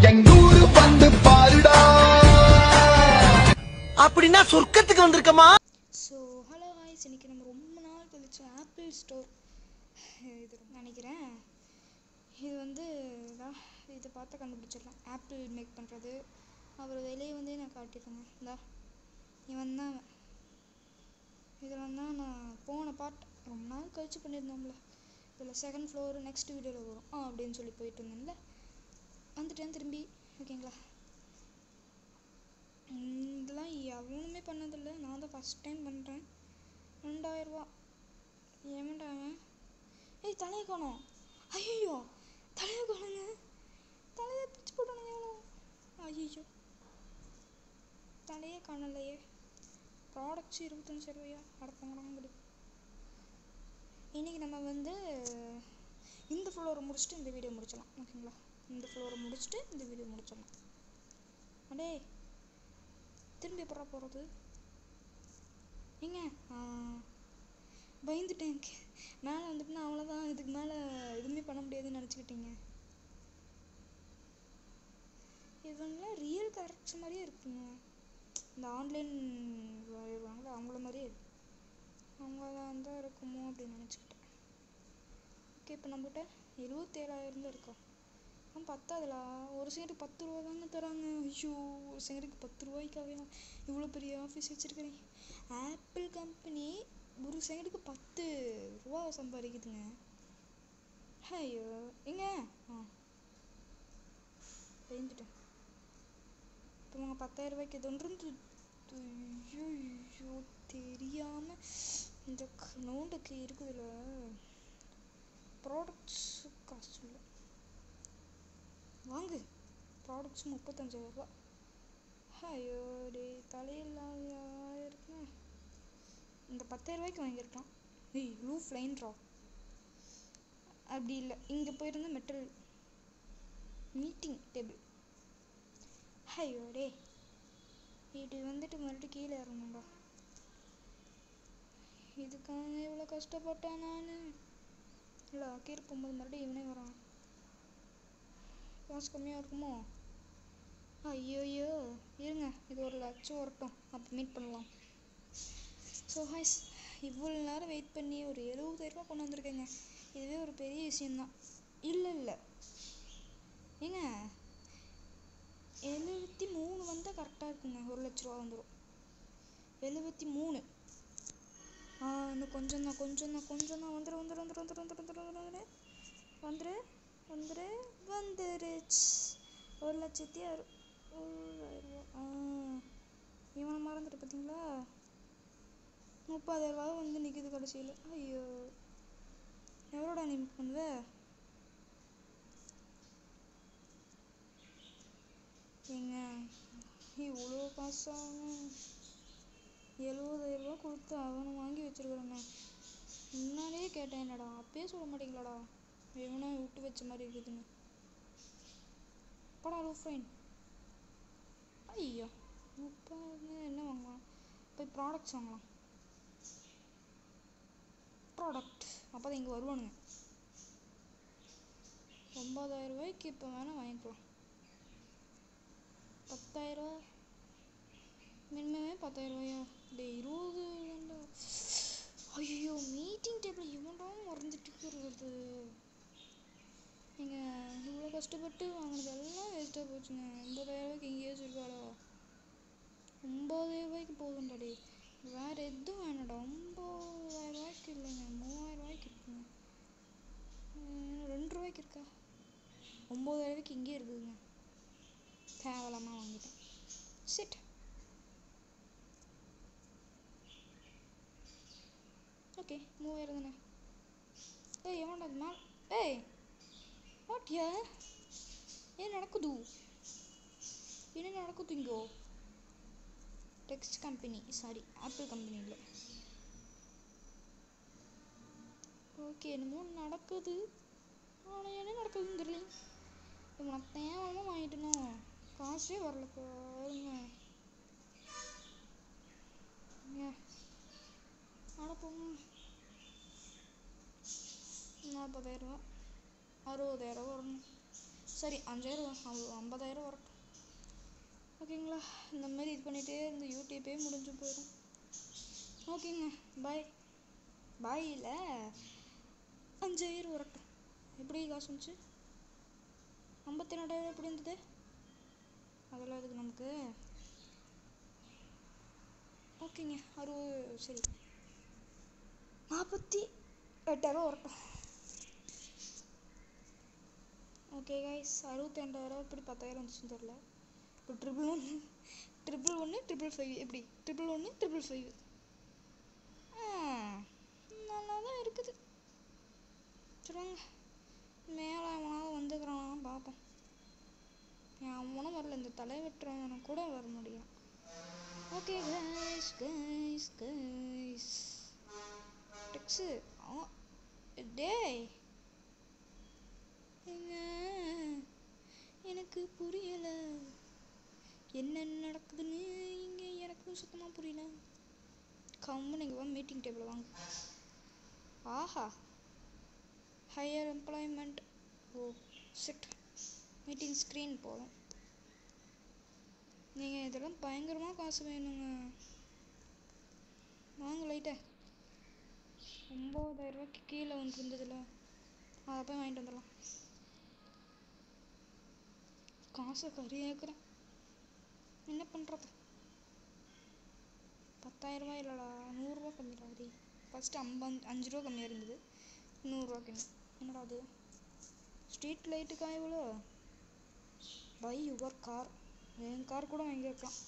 எங்கூரு வந்து பாருடா. அப்படின்னா சொர்க்கத்துக்கு வந்திருக்கமா? ஸோ ஹலோ ஹாய்ஸ், இன்னைக்கு நம்ம ரொம்ப நாள் கழிச்சு ஆப்பிள் ஸ்டோர் இது நினைக்கிறேன். இது வந்து இதை பார்த்து கண்டுபிடிச்சிடலாம். ஆப்பிள் மேக் பண்ணுறது அவர் வெளியே வந்து நான் காட்டிடுறேங்க. இந்தா இவன் தான். இதெல்லாம் தான் நான் போன பார்ட் ரொம்ப நாள் கழிச்சு பண்ணியிருந்தோம்ல. இதில் செகண்ட் ஃப்ளோர் நெக்ஸ்ட் வீடியோவில் வரும் அப்படின்னு சொல்லி போயிட்டு இருந்தேன்ல, வந்துட்டேன் திரும்பி. ஓகேங்களா, இதெல்லாம் எவனுமே பண்ணதில்லை, நான் தான் ஃபஸ்ட் டைம் பண்ணுறேன். 2000 ரூபா ஏமாண்டாங்க. ஏய் தலையை காணோம். ஐயோ தலையை காணுங்க, தலையை பிச்சு போட்டானுங்க எவ்வளோ. ஐயோ தலையே காணலையே. ப்ராடக்ட்ஸ் 25 ரூபாயா அடப்பங்கடாங்க முடி. இன்றைக்கி நம்ம வந்து இந்த ஃப்ளோரை முடிச்சுட்டு இந்த வீடியோ முடிச்சிடலாம். ஓகேங்களா, இந்த ஃப்ளோரை முடிச்சுட்டு இந்த வீடியோ முடிச்சிடலாம். அடே திரும்பி எப்படா போகிறது? ஏங்க பயந்துட்டேன். மேலே வந்துட்டுனா அவ்வளோதான், இதுக்கு மேலே எதுவுமே பண்ண முடியாதுன்னு நினச்சிக்கிட்டீங்க. இவங்களாம் ரியல் கேரக்டர்ஸ் மாதிரியே இருக்குங்க. இந்த ஆன்லைன் வருவாங்களே அவங்கள மாதிரியே அவங்களாம் தான் இருக்குமோ அப்படின்னு நினச்சிக்கிட்டேன். ஓகே, இப்போ நம்மகிட்ட 77,000 தான் இருக்கா? பத்தாதுல, ஒரு செகண்டுக்கு 10 ரூபா தாங்க தராங்க. ஐயோ, ஒரு செகண்டுக்கு 10 ரூபாய்க்காகவே இவ்வளோ பெரிய ஆஃபீஸ் வச்சுருக்கிறேன். ஆப்பிள் கம்பெனி ஒரு செகண்டுக்கு 10 ரூபா சம்பாதிக்குதுங்க. ஐயோ எங்க பயந்துட்டேன். இப்போ நாங்கள் 10,000 ரூபாய்க்கு இது ஒன்று. ஐயோ தெரியாமல் இந்த நோண்டுக்கு இருக்குதுல்ல. ப்ராடக்ட்ஸ் காசு இல்லை, வாங்கு. ப்ராடக்ட்ஸ் 35,000 ரூபா. ஐயோ டே தலையில்லாத இருக்குங்க. இந்த 10,000 ரூபாய்க்கு வாங்கியிருக்கலாம். ஏய் ரூஃப் லைன்ரா, அப்படி இல்லை. இங்கே போயிருந்த மெட்டல் மீட்டிங் டேபிள். ஐயோ டே இது வந்துட்டு மறுபடியும் கீழே இறங்கணும்டா. இதுக்காக இவ்வளோ கஷ்டப்பட்டேன் நான். இல்லை கீழே போகும்போது மறுபடியும் இவனே வரான். காசு கம்மியாக இருக்குமோ? ஐயோயோ இருங்க, இது 1,00,000 வரட்டும், அப்போ மீட் பண்ணலாம். ஸோ ஹாய்ஸ், இவ்வளோ நேரம் வெயிட் பண்ணி ஒரு 70,000 ரூபா கொண்டு வந்திருக்கேங்க. இதுவே ஒரு பெரிய விஷயந்தான். இல்லை ஏங்க 73 வந்தால் கரெக்டாக இருக்குங்க. 1,00,000 ரூபா வந்துடும். 73 இன்னும் கொஞ்சம் தான் வந்துருச்சு. 1,06,000 இவனை மறந்துட்டு பார்த்தீங்களா? 30,000 ரூபா வந்து நிற்கிது கடைசியில். ஐயோ எவ்வளோடா நீ பண்ணுவ? ஏங்க இவ்வளோ காசாங்க? 70,000 ரூபா கொடுத்து அவனை வாங்கி வச்சுருக்குறேங்க. முன்னாடியே கேட்டேன், என்னடா அப்பயே சொல்ல மாட்டீங்களாடா? இவனை விட்டு வச்ச மாதிரி இருக்குதுங்க. படா ரூஃப் ஃபைன். ஐயோ 30 என்ன வாங்கலாம்? போய் ப்ராடக்ட்ஸ் வாங்கலாம். ப்ராடக்ட் அப்போ தான் இங்கே வருவானுங்க. 9,000 ரூபாய்க்கு இப்போ வேணால் வாங்கிக்கலாம். 10,000 ரூபா மினிமமே. 10,000 ரூபாயா? டே 20 வேண்டா. ஐயோ மீட்டிங் டேபிள் இவன்டா மறந்துட்டு இருக்கிறது. நீங்கள் இவ்வளோ கஷ்டப்பட்டு வாங்கினது எல்லாம் வேஸ்ட்டாக போச்சுங்க. 80,000 ரூபாய்க்கு எங்கேயோ இருக்காடா? 9,000 ரூபாய்க்கு போதும்டா. டே வேறு எதுவும் வேணாடா. 9,000 ரூபாய்க்கு இல்லைங்க, 3,000 ரூபாய்க்கு இருக்குங்க. 2 ரூபாய்க்கு இருக்கா? 9,000 ரூபாய்க்கு இங்கேயே இருக்குதுங்க. தேவலாமல் வாங்கிட்டேன். சிட். ஓகே 3,000 தானே. ஏய் எவன்டா அது மேலே? ஏய் வாட்யா ಏನು நடக்குது? என்ன நடக்குது இங்கோ? Text company, sorry Apple company இல்லை. ஓகே என்னமோ நடக்குது, ஆனால் என்ன நடக்குதுன்னு தெரியல. உனக்கு தேவையான வாங்கிட்டணும், காசே வரல பாருங்க. அனுப்புங்க. 40,000 ரூபா 60,000 வரணும். சரி 5,000 50,000 ஓகேங்களா? இந்த மாதிரி இது பண்ணிகிட்டே இந்த யூடியூப்பே முடிஞ்சு போயிடும். ஓகேங்க, பாய். பாய் இல்லை, 5000 வரட்டும். எப்படி காசு வந்துச்சு? 52,000 எப்படி இருந்தது? அதெல்லாம் அதுக்கு நமக்கு. ஓகேங்க, 48,000 வரட்டும். ஓகே கைஸ், 62,000 எப்படி 10,000 வந்துச்சுன்னு தெரில. இப்போ 111 111 எப்படி 111 நல்லா தான் இருக்குது. சொல்லுங்க, மேலே அவனாவது வந்துக்கிறான் பார்ப்போம். அவனும் வரல, இந்த தலைவற்றவனும் கூட வர முடியும். ஓகே கைஸ் டெக்ஸு டேய் எனக்கு புரியலை என்ன நடக்குதுன்னு. இங்கே எனக்கும் சுத்தமாக புரியல. கம்முன்னு இங்கே வாங்க, மீட்டிங் டேபிள் வாங்க. ஆஹா, ஹையர் எம்ப்ளாய்மெண்ட். ஓ சிட், மீட்டிங் ஸ்க்ரீன் போதும். நீங்கள் இதெல்லாம் பயங்கரமாக காசு வேணுங்க. வாங்க லைட்டை. 9,000 ரூபாய்க்கு கீழே ஒன்று இருந்ததில்ல, அதை போய் வாங்கிட்டு வந்துடலாம். காசை கறியாக்குறேன், என்ன பண்ணுறது? 10,000 ரூபாய் இல்லைடா, 100 ரூபா கம்மிடாது. ஃபஸ்ட்டு 5 ரூபா கம்மியாக இருந்தது, 100 ரூபா கம்மி. என்னடா அது? ஸ்ட்ரீட் லைட்டுக்கா இவ்வளோ? Buy your car. என் கார் கூட வாங்கியிருக்கலாம்.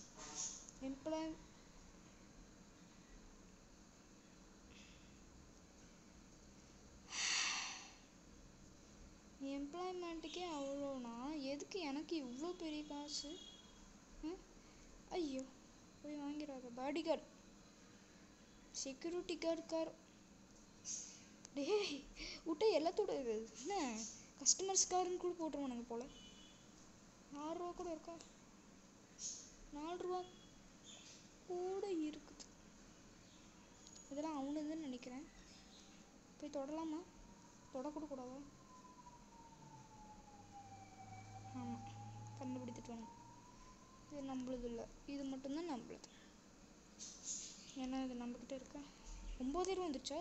எம்ப்ளாய்மெண்ட்டுக்கே அவ்வளோனா எதுக்கு எனக்கு இவ்வளோ பெரிய காசு? ஐயோ, போய் வாங்கிறாத. Bodyguard, security guard car. டேய் விட்டா எல்லாத்தோட இது என்ன கஸ்டமர்ஸ் காருன்னு கூட போட்டுருவானுங்க போல். 6 ரூபா கூட இருக்கா? 4 ரூபா கூட இருக்குது. இதெல்லாம் அவனுதுன்னு நினைக்கிறேன். போய் தொடலாமா? தொடக்கூட கூடாதா? ஆமாம், கண்டுபிடித்துட்டு வாங்க. இது நம்மளது இல்லை, இது மட்டும்தான் நம்மளது. ஏன்னா இது நம்மக்கிட்ட இருக்கா? 9,000 வந்துச்சா?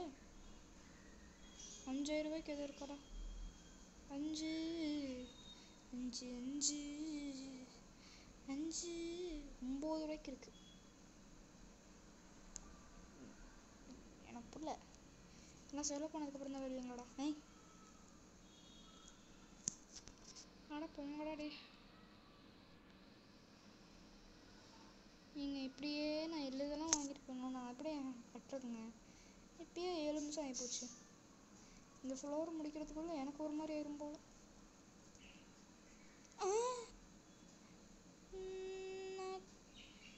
5,000 ரூபாய்க்கு எதுவும் இருக்காடா? 5 5 5 5 9 ரூபாய்க்கு இருக்கு. எனக்கு புரியல. எல்லாம் செலவு பண்ணதுக்கப்புறம் தான் வருவீங்களாடா? ஆடா பொங்கடா டே. நீங்கள் இப்படியே நான் எழுதெல்லாம் வாங்கிட்டு போகணும், நான் அப்படியே கட்டுறதுங்க. இப்பயே 7 நிமிஷம் ஆகிப்போச்சு. இந்த ஃப்ளோர் முடிக்கிறதுக்குள்ளே எனக்கு ஒரு மாதிரி ஆயிரும் போல். நான்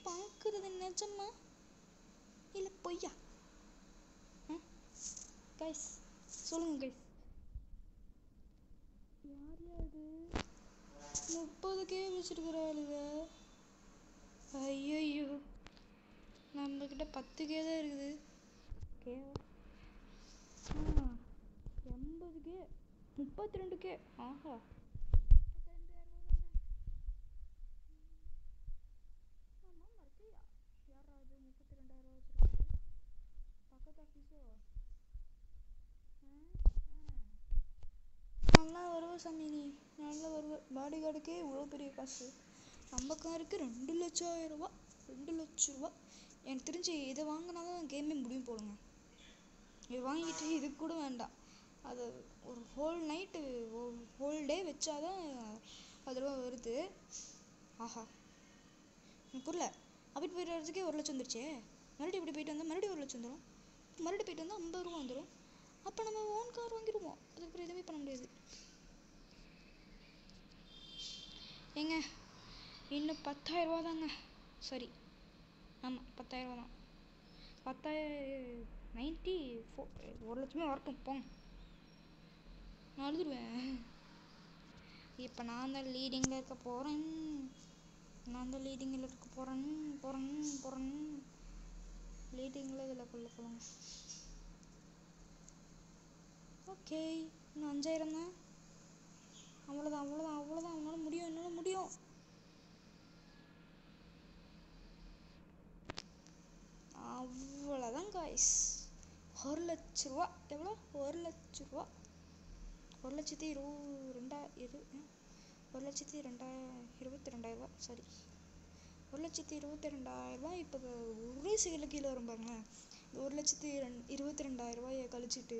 பார்க்குறது நிஜமா இல்லை பொய்யா? கைஸ் சொல்லுங்க கைஸ், யார் அது 30K வச்சுருக்குறாளுங்க? ஐயோ, நம்மக்கிட்ட 10K தான் இருக்குது. 80K 32K. ஆஹா, யாராவது 32,000 வச்சுருக்கு? பக்கத்து ஆஃபீஸோ? நல்லா வருவ சாமி, நீ நல்லா வருவ. பாடி கார்டுக்கே இவ்வளோ பெரிய காசு. நம்ம காருக்கு 2,00,000 ரூபா. 2,00,000 ரூபா. எனக்கு தெரிஞ்சு இதை வாங்கினா தான் கேமே முடியும் போடுங்க. இது வாங்கிட்டு இது கூட வேண்டாம், அது ஒரு ஹோல் டே வச்சாதான் அதெல்லாம் வருது. ஆஹா, எனக்கு புரியல. அப்படி போயிட்டு வரதுக்கே 1,00,000 வந்துருச்சே. மறுபடியும் இப்படி போயிட்டு வந்தால் மறுபடியும் 1,00,000 வந்துடும். மறுபடியும் போயிட்டு வந்தால் 50 ரூபா வந்துடும். அப்போ நம்ம ஓன் கார் வாங்கிடுவோம். அதுக்கப்புறம் எதுவுமே பண்ண முடியாது. ஏங்க இன்னும் 10,000 ரூபா தாங்க. சரி, ஆமாம் 10,000 ரூபா தான். 10,094 1,00,000 வரட்டும் போங்க. நான் அழுதுருவேன். இப்போ நான் தான் லீடிங்கில் இருக்க போகிறேன். லீடிங்கில் இதில் சொல்லுங்க. ஓகே, இன்னும் 5,000 தான். அவ்வளோதான். என்னால் முடியும். கைஸ், 1,00,000 எவ்வளோ? 1,00,000, 1,22,000 சாரி, 1,22,000 இப்போ ஒரே செகண்டில் கீழே வரும் பாருங்க. 1,22,000 கழிச்சிட்டு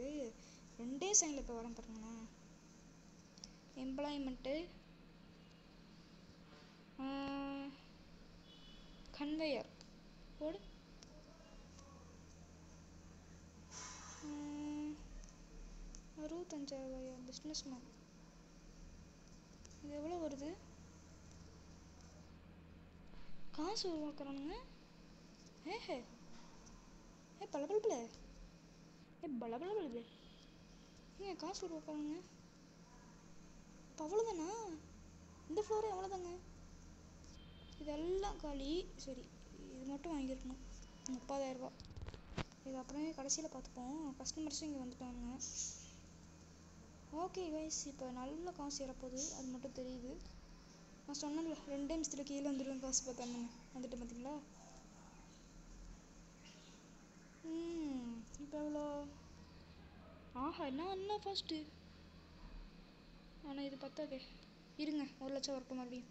2 செகண்டில் இப்போ வரேன் பாருங்களேன். எம்ப்ளாய்மெண்ட்டு, கன்வேயர் போடு, 65,000 பிஸ்னஸ் மேன். இது எவ்வளோ வருது? காசு உருவாக்குறானுங்க. ஏஹே பளபளபுல, பளபளபுல ஏங்க காசு உருவாக்குறானுங்க. இப்போ அவ்வளோதானா? இந்த ஃப்ளோரே அவ்வளோதாங்க. இதெல்லாம் காலி. சரி, இது மட்டும் வாங்கியிருக்கணும், 30,000. இது அப்புறமே கடைசியில் பார்த்துப்போம். கஸ்டமர்ஸும் இங்கே வந்துட்டாங்க. ஓகே கைஸ், இப்போ நல்ல காசு ஏறப்போகுது, அது மட்டும் தெரியுது. நான் சொன்னேன்ல 2 நிமிஷத்தில் கீழே வந்துடுவேன் காசு பார்த்தான்னு. வந்துட்டு பார்த்தீங்களா? இப்போ எவ்வளோ? ஆஹா, என்ன ஃபஸ்ட்டு. ஆனால் இது பத்தாதே, இருங்க 1,00,000 வரட்டும் மறுபடியும்.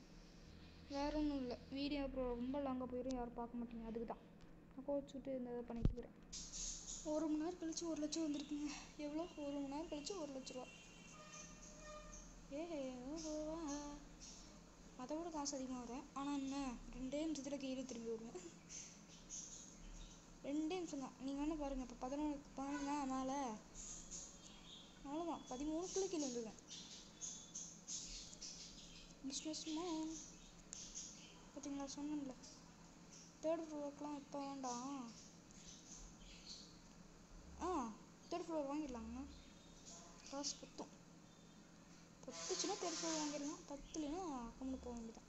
வேற ஒன்றும் இல்லை, வீடியோ அப்புறம் ரொம்ப லாங்காக போயிடும், யாரும் பார்க்க மாட்டீங்க. அதுக்கு தான் நான் கோச்சுட்டு இந்த இதை பண்ணிட்டு இருக்கிறேன். 1 மணி நேரம் கழிச்சு 1,00,000 வந்துருக்குங்க. எவ்வளோ? 1 மணி நேரம் கழிச்சு 1,00,000. ஓஹோவா, அதை விட காசு அதிகமாக வரும். ஆனால் என்ன, 2 நிமிஷத்தில் கீழே திரும்பி வருவேன். 2 நிமிஷம் தான். நீங்கள் வேணால் பாருங்கள். இப்போ 11 பாருங்க மேலே, அவ்வளோதான் 13க்குள்ளே கீழே வந்துடுவேன். பிஸ்னஸ் மேன் பார்த்தீங்களா, சொன்னேன்ல. 3rd ஃப்ளோருக்குலாம் இப்போ வேண்டாம். 3rd floor வாங்கிடலாங்கண்ணா. காசு பத்துச்சுன்னா 3rd ஃப்ளோர் வாங்கிடலாம். 10லைன்னா கம்முன்னு போக வேண்டியதான்.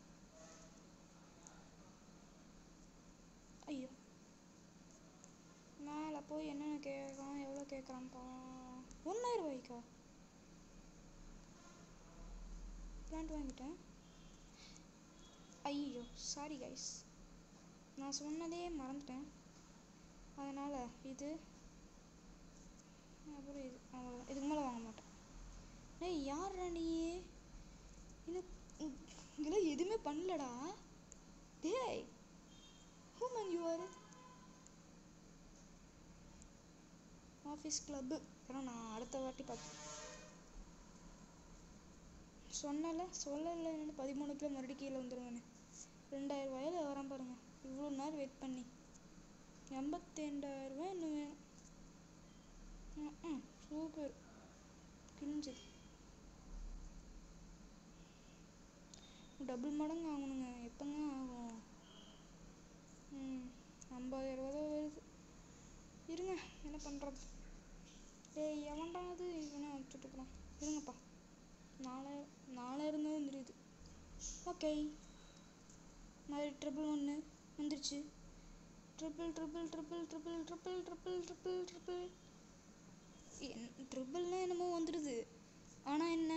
ஐயோ, மேலே போய் என்னென்ன கேட்குறான், எவ்வளோ கேட்குறான்ப்பா. 1,000 ரூபாய்க்கா? பிளான்ட் வாங்கிட்டேன். ஐயோ சாரி கைஸ், நான் சொன்னதே மறந்துட்டேன். அதனால் இது அப்புறம் இது அவ்வளோதான். இதுக்கு மேலே வாங்க மாட்டேன். டேய் யார்ரா நீ? இதெல்லாம் எதுவுமே பண்ணலடா. டேய் who man you are? Office club. ஏன்னா நான் அடுத்த வாட்டி பார்த்தேன். சொல்லலை 13க்குள்ள மறுபடியும் கீழே வந்துடுவேன். 2,000 ரூபாயில் வரேன் பாருங்க. இவ்வளோ நேரம் வெயிட் பண்ணி 82,000 இன்னும் வேணும். சூப்பர், கிழிஞ்சது. டபுள் மடங்கு ஆகணுங்க. எப்போங்க ஆகும்? 50,000 தான் வருது. இருங்க, என்ன பண்ணுறது? டேய் எவன்டாது இவனை வச்சுட்டுருக்குறான். இருங்கப்பா, 4,000 தான் வந்துடுது. ஓகே, மாதிரி 111 வந்துருச்சு. ட்ரிபிள்னால் என்னமோ வந்துடுது. ஆனால் என்ன,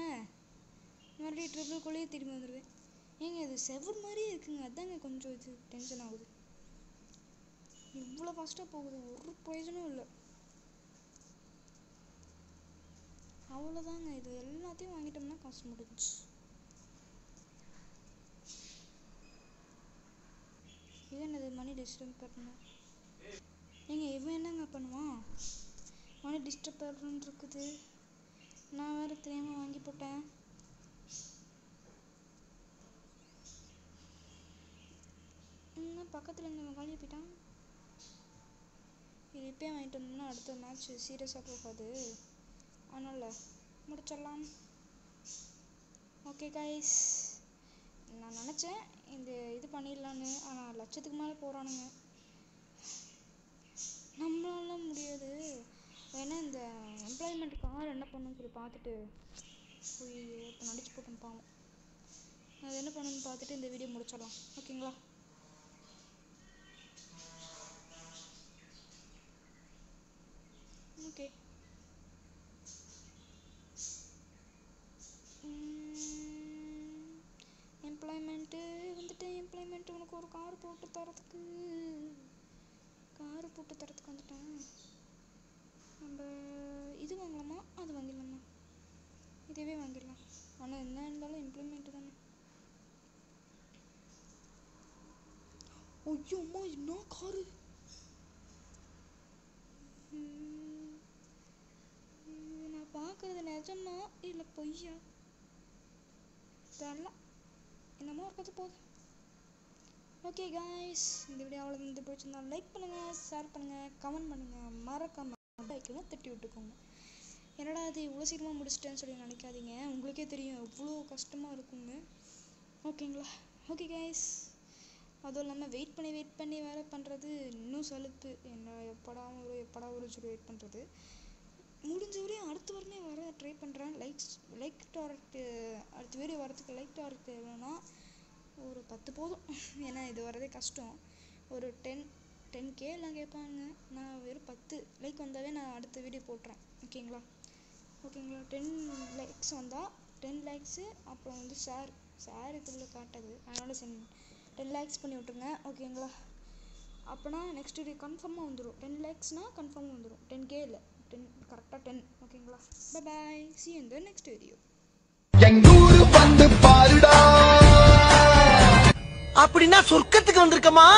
மறுபடியும் ட்ரிபிள்குள்ளேயே திரும்பி வந்துடுவேன். ஏங்க இது செவர் மாதிரியே இருக்குங்க. அதாங்க கொஞ்சம் இது டென்ஷன் ஆகுது. இவ்வளோ ஃபாஸ்ட்டாக போகுது, ஒரு பிரயோஜனம் இல்லை. அவ்வளோதாங்க, இது எல்லாத்தையும் வாங்கிட்டோம்னா காசு முடிஞ்சு. இது என்னது, மணி டிஸ்டர்ப் பண்ண. ஏங்க இவன் என்னங்க பண்ணுவான்? மணி டிஸ்டர்ப் பண்ணுன்னு இருக்குது. நான் வேறு தெரியாமல் வாங்கி போட்டேன். பக்கத்தில் இருந்தவன் காலியாக போயிட்டான். இது இப்போயே வாங்கிட்டு வந்தோம்னா அடுத்த மேட்ச் சீரியஸாக போகாது. அதனால் முடிச்சிடலாம். ஓகே கைஸ், நான் நினச்சேன் இந்த இது பண்ணிடலான்னு. ஆனால் 1,00,000க்கு மேலே போகிறானுங்க. நம்மளால முடியாது. வேணா இந்த எம்ப்ளாய்மெண்ட் கார் என்ன பண்ணுன்னு சொல்லி பார்த்துட்டு போய் இப்போ நடிச்சு போட்டோம் பாவம். அது என்ன பண்ணுன்னு பார்த்துட்டு இந்த வீடியோ முடிச்சிடலாம். ஓகேங்களா? ஓகே, எம்ப்ளாய்மெண்ட்டு வந்துட்டேன். எம்ப்ளாய்மெண்ட் உனக்கு ஒரு கார் போட்டு தரத்துக்கு வந்துட்டேன். ஐயோ அம்மா என்ன காரு. நான் பார்க்கறது நிஜமா இல்லை பொய்யா தெரியல. என்னமோ இருக்கிறது போகுது. ஓகே காய்ஸ், இந்த வீடியோ அவ்வளோ வந்து பிடிச்சிருந்தா லைக் பண்ணுங்கள், ஷேர் பண்ணுங்கள், கமெண்ட் பண்ணுங்கள், மறக்காம லைக்கெல்லாம் தட்டி விட்டுக்கோங்க. என்னடா அது இவ்வளோ சீக்கிரமாக முடிச்சிட்டேன்னு சொல்லி நினைக்காதீங்க, உங்களுக்கே தெரியும் எவ்வளோ கஷ்டமாக இருக்குங்க. ஓகேங்களா? ஓகே கைஸ், அதுவும் இல்லாமல் வெயிட் பண்ணி வேறு பண்ணுறது இன்னும் சலுப்பு. என்ன எப்படா ஒரு சொல்லி வெயிட் பண்ணுறது. முடிஞ்ச வரையும் அடுத்த வாரமே வர ட்ரை பண்ணுறேன். லைக் டார்கெட் அடுத்த வீடியோ வரதுக்கு லைக் டார்கெட் எவ்வளோன்னா ஒரு 10 போதும். ஏன்னா இது வரதே கஷ்டம். ஒரு 10K எல்லாம் கேட்பாங்க. நான் வெறும் 10 லைக் வந்தாவே நான் அடுத்த வீடியோ போட்டுறேன். ஓகேங்களா? 10 லைக்ஸ் வந்தால் 10 லைக்ஸு அப்புறம் வந்து ஷேர் இதுக்குள்ளே காட்டுது, அதனால் 10 லைக்ஸ் பண்ணி விட்ருங்க. ஓகேங்களா? அப்போனா நெக்ஸ்ட் வீடியோ கன்ஃபார்மாக வந்துடும். 10 லைக்ஸ்னால் கன்ஃபார்மாக வந்துடும். 10K இல்லை, 10 கரெக்டாக 10. ஓகேங்களா? Bye see you in the next video. எங்கூரு வந்து பாருடா. அப்படின்னா சொர்க்கத்துக்கு வந்திருக்கமா?